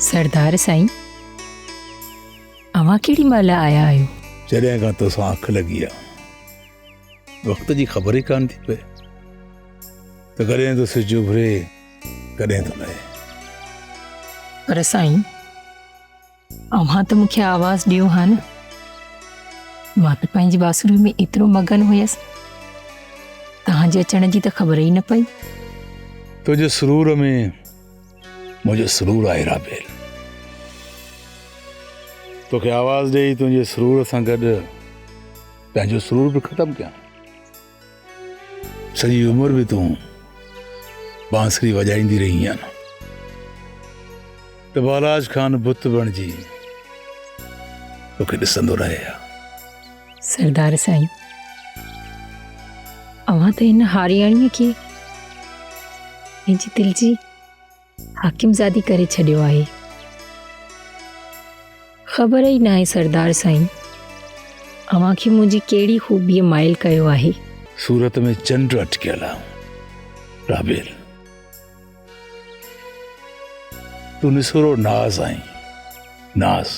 सरदार साईं, अवां केड़ी महिल आया आहियो? जॾहिं खां तोसां अख लॻी आहे वक़्त जी ख़बर ई कान थी पए त कॾहिं तो सिज उभरे कॾहिं तो लहे। पर साईं, अवां त मूंखे आवाज़ ॾियो हा न। मां त पंहिंजी बासुरी में एतिरो मगन हुयसि, तव्हांजे अचण जी त ख़बर ई न पई। तुंहिंजे सुरूर में मुंहिंजो सुरूर आहे राबेल। तोखे आवाज़ ॾेई तुंहिंजे सुरूर सां गॾु पंहिंजो सुरूर बि ख़तमु कयां। सॼी उमिरि बि तूं बांसुरी वॼाईंदी रही आहे न, त बालाज खान बुत बणिजी तोखे ॾिसंदो रहे हा। सरदार साईं, अवां त हिन हारियाणीअ खे पंहिंजी दिलि जी हाकिमज़ादी करे छॾियो आहे। ख़बर ई न आहे सरदार साईं, अवां खे मुंहिंजी कहिड़ी ख़ूबीअ माइल कयो आहे। सूरत में चंड अटकियल आहे राबेल। तूं निसुरो नाज़ आहीं, नाज़।